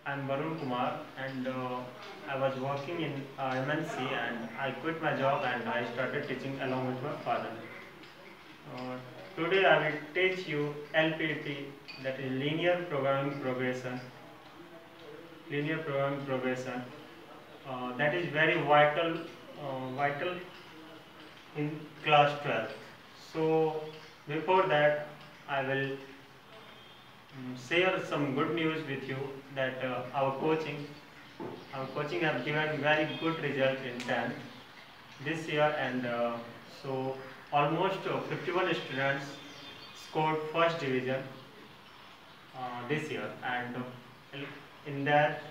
I'm Varun Kumar, and I was working in MNC, and I quit my job and I started teaching along with my father. Uh, Today I will teach you LPP, that is linear programming progression. Linear programming progression, that is very vital in class 12. So before that, I will share some good news with you that our coaching have given very good result in 10th this year, and so almost 51 students scored first division this year, and in that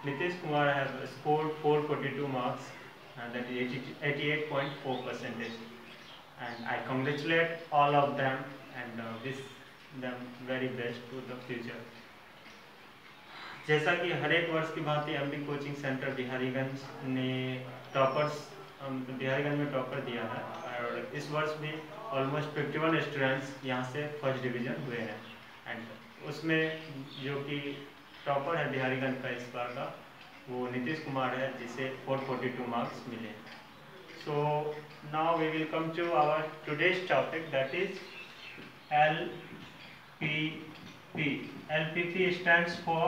Nitish Kumar have scored 442 marks, and that is 88.4%, and I congratulate all of them and wish them very best to the future. जैसा कि हर एक वर्ष की भांति MD coaching centre Biharigunj ने बिहारीगंज में topper दिया है, और इस वर्ष भी ऑलमोस्ट 51 स्टूडेंट्स यहाँ से फर्स्ट डिवीजन हुए हैं, एंड उसमें जो कि टॉपर है बिहारीगंज का इस बार का वो नीतीश कुमार है, जिसे 442 मार्क्स मिले। So now we will come to our today's topic, that is LPP. LPP stands for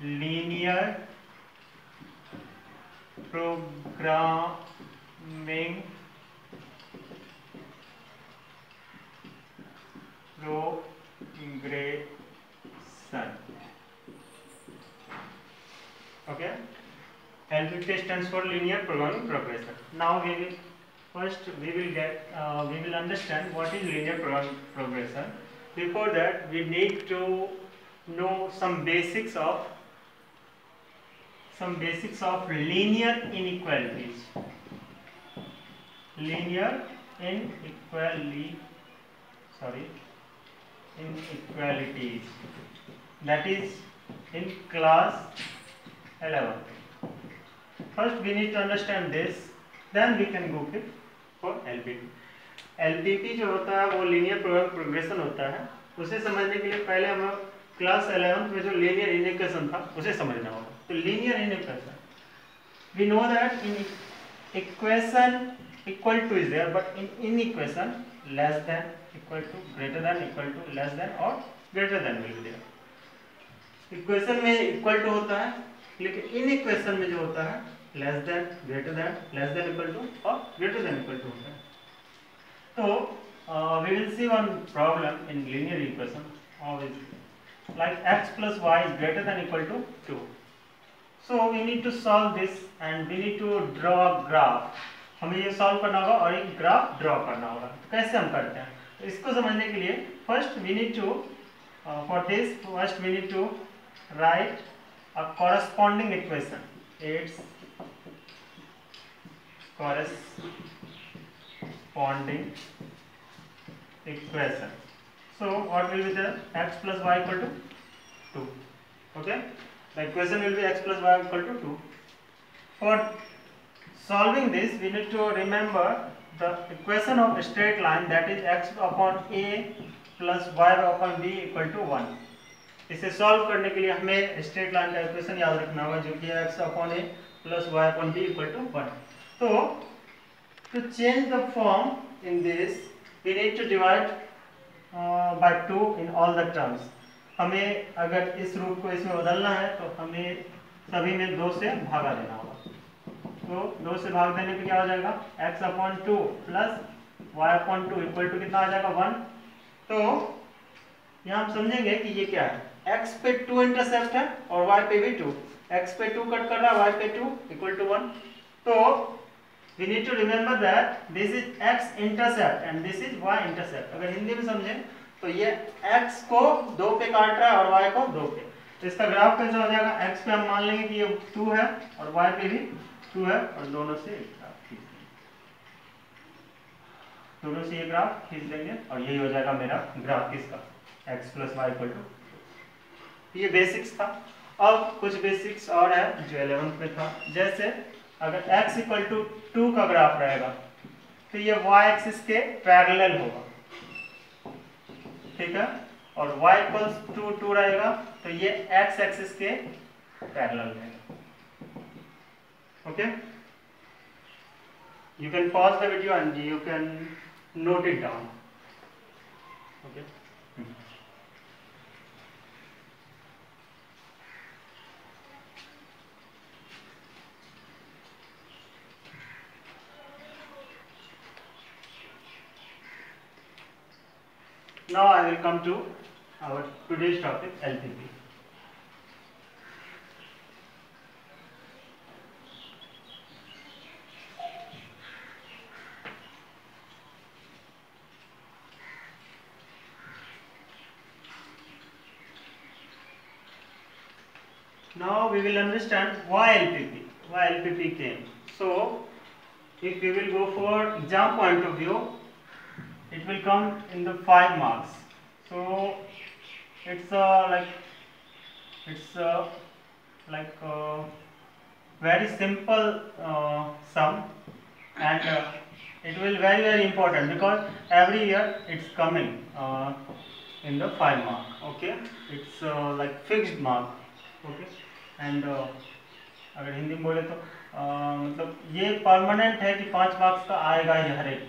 linear programming progression. Okay, LPP stands for linear programming progression. Now we will understand what is linear programming progression. Before that, we need to know some basics of linear inequalities. Linear inequalities. That is in class 11. First, we need to understand this. Then we can go for LPP. LPP जो होता है वो linear progression होता है। उसे समझने के लिए पहले हमें क्लास 11th में जो लीनियर इक्वेशन था उसे समझना होगा। तो linear equation, we know that in equation equal to is there, but in equation less than, equal to, greater than, equal to, less than और greater than will be there. Equation में equal to होता है, लेकिन inequation में जो होता है less than, greater than, less than equal to और ग्रेटर देन इक्वल टू होता है। तो we will see one problem in linear equation, like x plus y is greater than equal to 2. So we need to solve this and we need to draw a graph. हमें ये solve करना होगा और एक graph draw करना होगा। तो कैसे हम करते हैं, तो इसको समझने के लिए first we need to write a corresponding equation. It's corresponding equation. So what will be there? X plus y equal to 2. Okay, the equation will be x plus y equal to 2. For solving this, we need to remember the equation of a straight line, that is x upon a plus y upon b equal to 1. इसे solve करने के लिए हमें straight line का equation याद रखना होगा, जो कि x upon a plus y upon b equal to 1. तो to change the form in this we need to divide by 2 in all the terms. हमें अगर इस रूप को इसमें बदलना है तो हमें सभी में 2 से भागा देना होगा. तो 2 से भाग देने पे क्या हो जाएगा, x upon 2 plus y upon 2 equal to कितना आ जाएगा, 1. तो यहाँ हम समझेंगे कि ये क्या है, x पे 2 इंटरसेप्ट है और y पे भी 2. x पे 2 कट कर रहा है, y पे 2 इक्वल टू 1. तो we need to remember that this is x intercept and this is y intercept. अगर हिंदी में समझें तो ये x को 2 पे काट रहा है और y को 2 पे. तो इसका ग्राफ कैसा हो जाएगा, x पे हम मान लेंगे कि ये 2 है और y पे भी 2 है, और दोनों से ये ग्राफ खींच देंगे और यही हो जाएगा मेरा ग्राफ किसका, x plus Y equal to. ये बेसिक्स था. अब कुछ बेसिक्स और है जो 11th में था. जैसे अगर x इक्वल टू 2 का ग्राफ रहेगा तो ये y एक्सिस के पैरेलल होगा, ठीक है, और y इक्वल्स टू 2 रहेगा तो ये एक्स एक्सिस के पैरेलल रहेगा। Okay, you can pause the video and you can note it down. Okay. Now I will come to our today's topic, LPP. Now we will understand why LPP came. So if we will go for exam point of view, it will come in the 5 marks. So it's like very simple sum, and it will very important because every year it's coming in the 5 mark. Okay, it's like fixed mark. Okay, and अगर हिंदी में बोले तो मतलब ये permanent है कि 5 marks का आएगा ही हर एक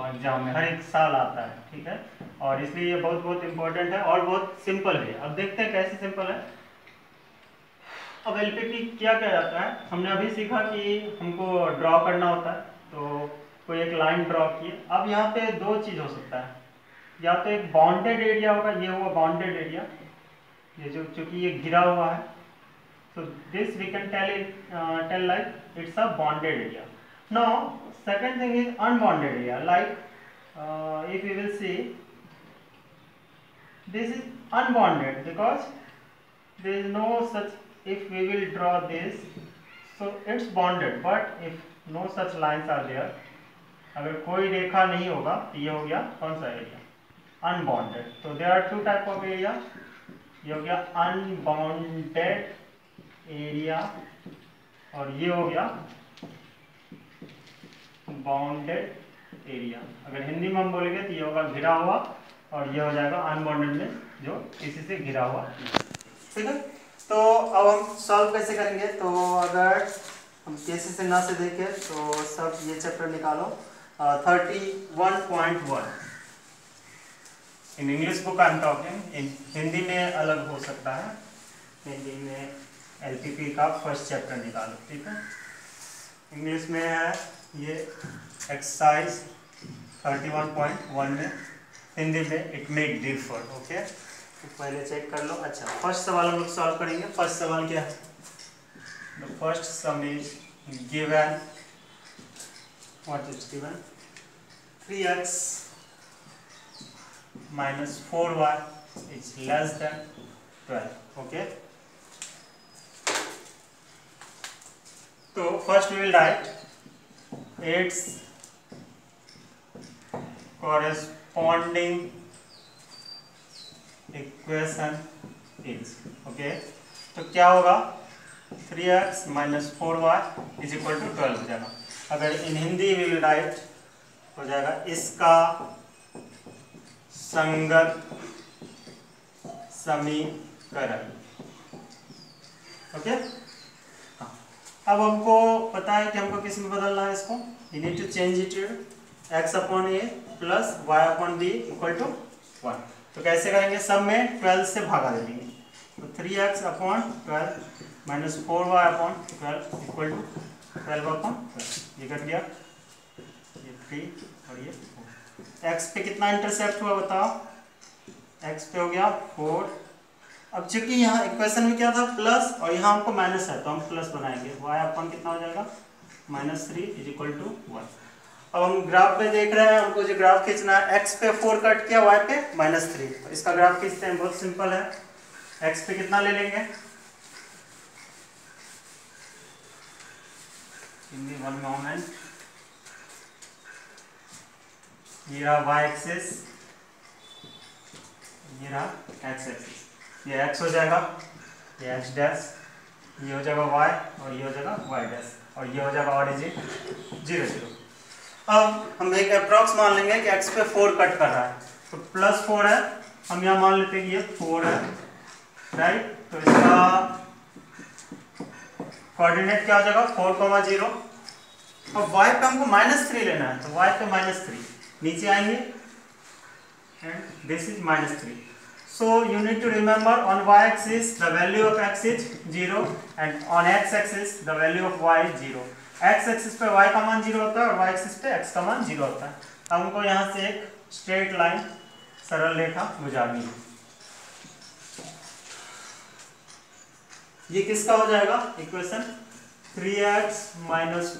एग्जाम में, हर एक साल आता है, ठीक है, और इसलिए ये बहुत इम्पोर्टेंट है और बहुत सिंपल है। अब देखते हैं कैसे सिंपल है। अब एलपीपी क्या जाता है, हमने अभी सीखा कि हमको ड्रॉ करना होता है, तो कोई एक लाइन ड्रॉ किए। अब यहाँ पे दो चीज़ हो सकता है, या तो एक बाउंडेड एरिया होगा, ये हुआ बाउंडेड एरिया, ये जो चूँकि ये घिरा हुआ है, so this we can tell like it's a bonded area. Now second thing is unbounded area, like if we will see, this is unbounded because there is no such, if we will draw this, so it's bounded, but if no such lines are there, अगर कोई रेखा नहीं होगा तो ये हो गया कौन सा एरिया, अनबाउंडेड। तो there are two type of area, ये हो गया अनबाउंडेड एरिया और ये हो गया बाउंडेड एरिया। अगर हिंदी में हम बोलेंगे तो ये होगा घिरा हुआ और ये हो जाएगा अनबाउंडेड में जो किसी से घिरा हुआ, ठीक है। तो अब हम सॉल्व कैसे करेंगे, तो अगर हम कैसे से ना से देखें तो सब ये चैप्टर निकालो 31.1 in English book I am talking, in Hindi में अलग हो सकता है, हिंदी में एलपीपी का फर्स्ट चैप्टर निकालो, ठीक है। इंग्लिश में है ये एक्सरसाइज 31.1 में, हिंदी में इट मे डिफर। ओके, तो पहले चेक कर लो। अच्छा, फर्स्ट सवाल हम लोग सॉल्व करेंगे। फर्स्ट सवाल क्या है, the first sum is given, what is given, 3x minus 4y is less than 12। Okay, तो first we will write its corresponding equation is, okay, तो क्या होगा 3x minus 4y is equal to 12 हो जाएगा। अगर इन हिंदी वी विल राइट हो जाएगा इसका संगत समीकरण। ओके, अब हमको पता है कि हमको किस में बदलना है इसको, you need to change it x upon a plus y upon b equal to 1। तो कैसे करेंगे, सब में 12 से भागा दे देंगे, तो 3x upon 12 minus 4y upon 12 equal to 12 upon 12, ये कट गया, ये 3 और ये 4। x पे कितना इंटरसेप्ट हुआ बताओ, x पे हो गया 4। अब चूंकि यहाँ इक्वेशन में क्या था प्लस और यहाँ हमको माइनस है तो हम प्लस बनाएंगे, y अपॉन कितना हो जाएगा -3 इज इक्वल टू 1। अब हम ग्राफ में देख रहे हैं, हमको जो ग्राफ खींचना है, x पे 4 कट किया, y पे -3, तो इसका ग्राफ खींचते हैं, बहुत सिंपल है। x पे कितना ले लेंगे, इन दी वन मोमेंट, ये रहा y एक्सिस, ये रहा x एक्सिस, ये x हो जाएगा, ये x डैश, ये हो जाएगा y और ये हो जाएगा y डैश, और ये हो जाएगा ऑरिजिन 0 0। अब हम एक अप्रॉक्स मान लेंगे कि x पे 4 कट कर रहा है, तो +4 है, हम यहाँ मान लेते हैं कि ये 4 है, राइट। तो इसका कोऑर्डिनेट क्या हो जाएगा 4,0 और y पे हमको -3 लेना है, तो y पे -3 नीचे आएंगे and this is -3. So you need to remember on y-axis the value of x is 0 and on x-axis the value of y is 0. x-axis पे y का मान 0 होता है और y-axis पे x का मान 0 होता है. हमको यहाँ से एक स्ट्रेट लाइन सरल रेखा गुजारनी है. ये किसका हो जाएगा इक्वेशन 3x -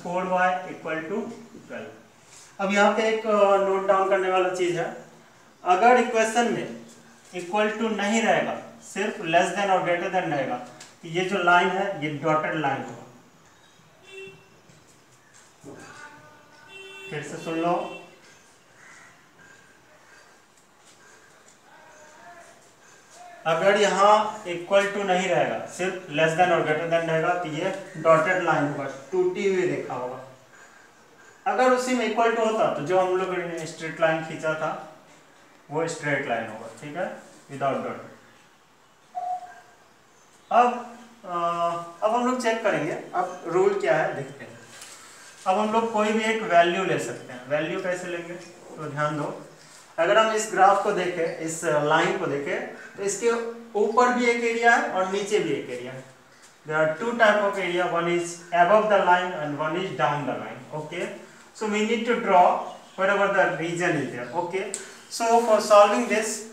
4y = 12. अब यहाँ पे एक नोट डाउन करने वाला चीज है, अगर इक्वेशन में इक्वल टू नहीं रहेगा, सिर्फ लेस देन और ग्रेटर देन रहेगा, तो ये जो लाइन है ये डॉटेड लाइन होगा. फिर से सुन लो, अगर यहाँ इक्वल टू नहीं रहेगा, सिर्फ लेस देन और ग्रेटर देन रहेगा, तो ये डॉटेड लाइन होगा, टूटी हुई रेखा होगा. अगर उसी में इक्वल टू होता तो जो हम लोग ने स्ट्रेट लाइन खींचा था वो स्ट्रेट लाइन होगा. ठीक है, विदाउट डॉट. अब हम लोग चेक करेंगे. अब रूल क्या है देखते हैं. अब हम लोग कोई भी एक वैल्यू ले सकते हैं. वैल्यू कैसे लेंगे तो ध्यान दो. अगर हम इस ग्राफ को देखें, इस लाइन को देखें, तो इसके ऊपर भी एक एरिया है और नीचे भी एक एरिया है. There are two type of area. One is above the line and one is down the line. Okay, so we need to draw whatever the region is there. Okay, so for solving this,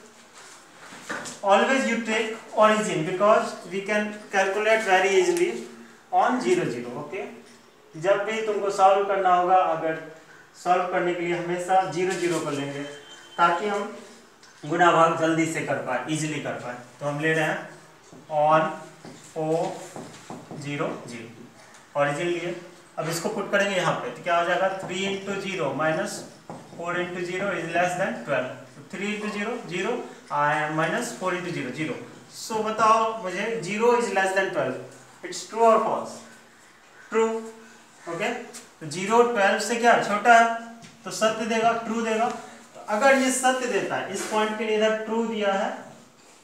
always you take origin because we can calculate very easily on 0 0. Okay, जब भी तुमको solve करना होगा, अगर solve करने के लिए हमेशा 0 0 कर लेंगे ताकि हम गुणा भाग जल्दी से कर पाए, इजीली कर पाए. तो हम ले रहे हैं ऑन O 0 0 ऑरिजिन लिए. अब इसको पुट करेंगे यहाँ पे, तो क्या हो जाएगा 3 × 0 - 4 × 0 इज लेस देन 12. 3 × 0 0 -4 × 0 0. सो बताओ मुझे 0 is less than 12. It's true और फॉल्स? ट्रू. ओके, तो 0 12 से क्या छोटा है तो सत्य देगा, ट्रू देगा. तो अगर ये सत्य देता है, इस पॉइंट के लिए इधर ट्रू दिया है,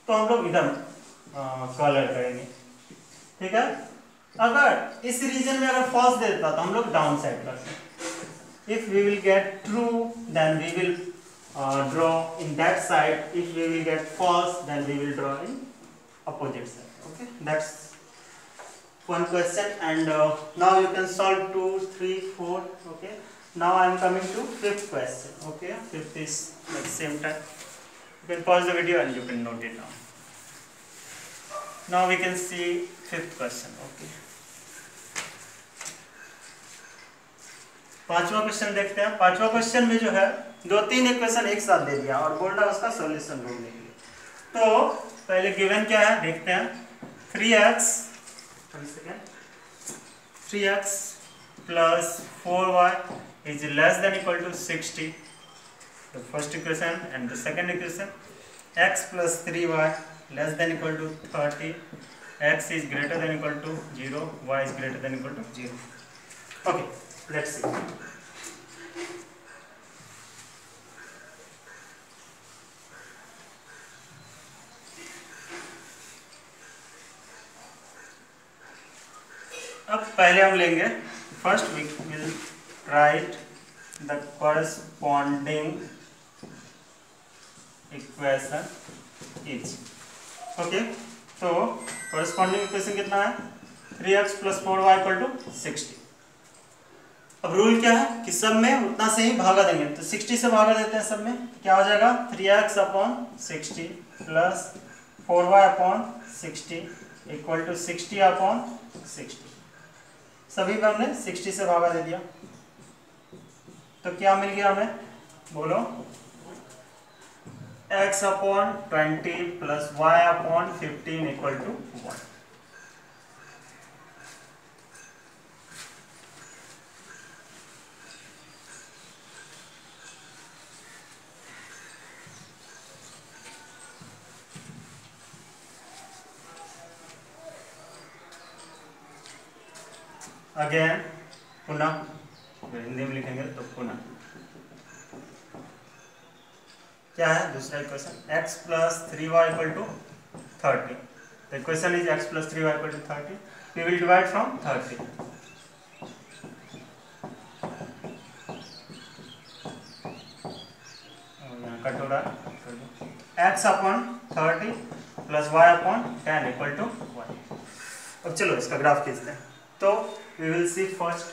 तो हम लोग इधर कॉलर करेंगे. ठीक है, अगर इस रीजन में अगर फॉल्स देता तो हम लोग डाउन साइड करते हैं. If we will get true then we will draw in that side. If we will get false then we will draw in opposite side. Okay, that's one question. And now you can solve 2 3 4. Okay, now I am coming to fifth question. Okay, fifth is at the same time. You can pause the video and you can note it down. Now we can see fifth question. Okay, पांचवा question देखते हैं. पांचवा question में जो है 2-3 equation एक साथ दे दिया और बोल रहा है उसका सॉल्यूशन ढूंढने के लिए. तो पहले गिवन क्या है देखते हैं. 3x plus 4y is less than equal to 60. The first equation. And the second equation, x plus 3y less than equal to 30. X is greater than equal to 0. Y is greater than equal to 0. Okay, let's see. अब पहले हम लेंगे, first we will write the corresponding equation is. Okay, तो corresponding equation कितना है 3x plus 4y = 60. अब rule क्या है कि सब में उतना से ही भागा देंगे, तो 60 से भागा देते हैं सब में. क्या हो जाएगा 3x/60 plus 4y/60 = 60/60. सभी को हमने 60 से भागा दे दिया. तो क्या मिल गया हमें बोलो, x/20 plus y/15 = 1. अगेन पुनः, हिंदी में लिखेंगे तो पुनः क्या है दूसरा equation, x plus 3y = 30. The equation is x plus 3y equal to 30. We will divide from 30. Cut हो रहा है, x upon 30 plus y upon 10 equal to 1. अब चलो इसका ग्राफ खींचते हैं. तो we will see first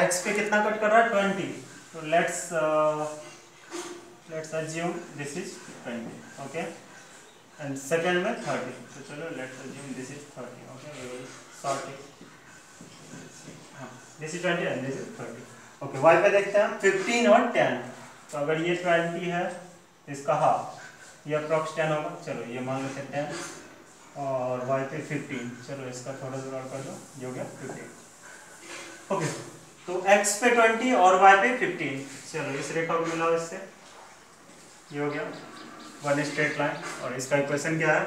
x पे कितना कट कर रहा है 20. तो let's assume this is 20. Okay, and second में 30. तो चलो let's assume this is 30. Okay, we will sort it. This is 20 and this is 30. Okay y पे देखते हैं 15 और 10. तो अगर ये 20 है इसका हाफ, ये अप्रॉक्स 10 होगा. चलो ये मान लेते हैं 10 और y पे 15. चलो इसका थोड़ा सा और कर दो, ये हो गया 15. ओके, तो x पे 20 और y पे 15. चलो इस रेखा को मिलाओ इससे, ये हो गया वन स्ट्रेट लाइन. और इसका इक्वेशन क्या है,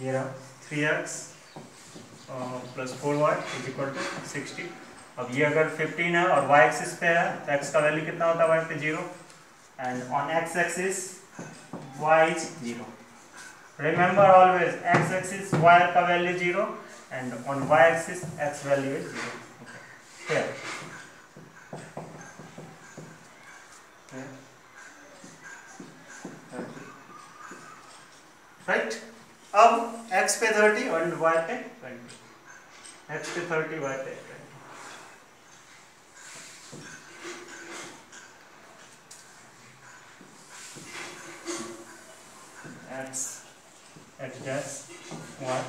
ये रहा 3x plus 4y is equal to 60. अब ये अगर 15 है और y एक्सिस पे है तो x का वैल्यू कितना होता है y पे 0, and on x axis y is 0. Remember always x axis y का value 0 and on y axis x value is 0. Okay, right. अब x पे 30 और y पे 20. x पे 30 y पे 20. x dash y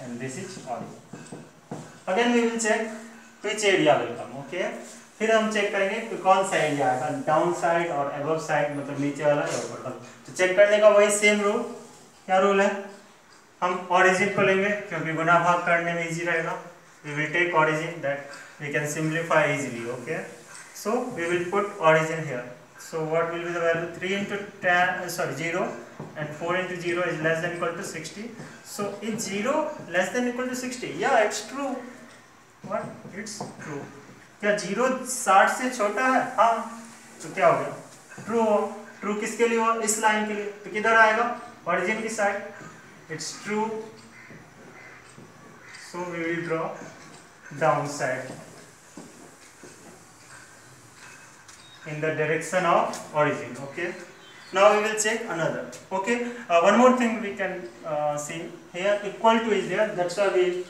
and this is origin. Again we will check which area will come. Okay, फिर हम check करेंगे कि कौन सा एरिया आएगा, डाउन साइड और अबव साइड, मतलब नीचे वाला या ऊपर वाला. तो चेक करने का वही सेम रूल. क्या रूल है, हम ऑरिजिन को लेंगे क्योंकि गुना भाग करने में इजी रहेगा. we will take origin that we can simplify easily. Okay, so we will put origin here. So what will be the value, 3 into 0 and 4 into 0 is less than equal to 60. So is 0 less than equal to 60? Yeah, it's true. What? It's true. क्या 0 60 से छोटा है? हाँ. तो क्या हो गया, true. True किसके लिए हुआ, इस लाइन के लिए. तो किधर आएगा, ओरिजिन की side. It's true. So we will draw down side in the direction of origin. Okay, now we will check another. Okay, one more thing we can see here, equal to is there, that's why we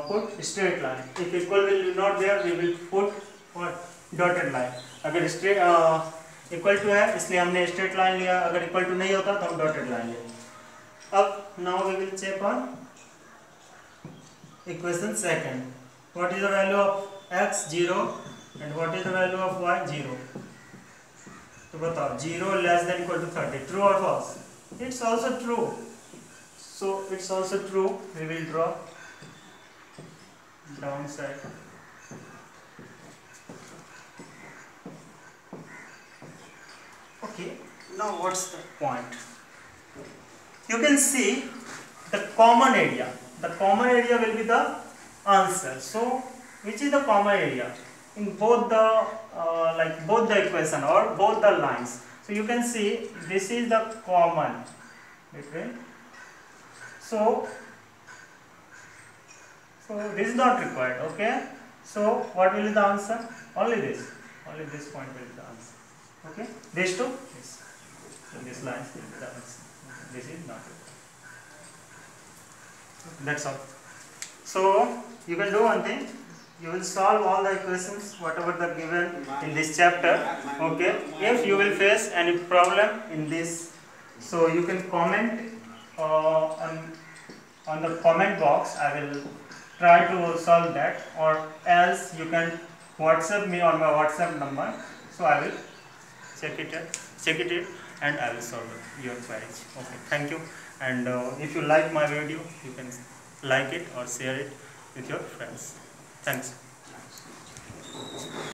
put straight line. If equal will be not there, we will put what, dotted line. अगर straight equal to है इसलिए हमने straight line लिया, अगर equal to नहीं होता तो हम dotted line लेंगे. अब now we will check on equation second. What is the value of x 0 and what is the value of y 0? तो बताओ, 0 less than equal to 30, true or false? It's also true. So it's also true. We will draw downside. Okay, now what's the point? You can see the common area. The common area will be the answer. So which is the common area in both the both the equation or both the lines? So you can see this is the common between. So this is not required. Okay, so what will be the answer? Only this point will be the answer. Okay, these two, yes. So this line will be the answer. This is not required. That's all. So you can do one thing, you will solve all the equations whatever the given in this chapter. Okay, if you will face any problem in this, so you can comment on the comment box. I will try to solve that, or else you can WhatsApp me on my WhatsApp number. So I will check it and I will solve your queries. Okay, thank you. And if you like my video, you can like it or share it with your friends. Thanks.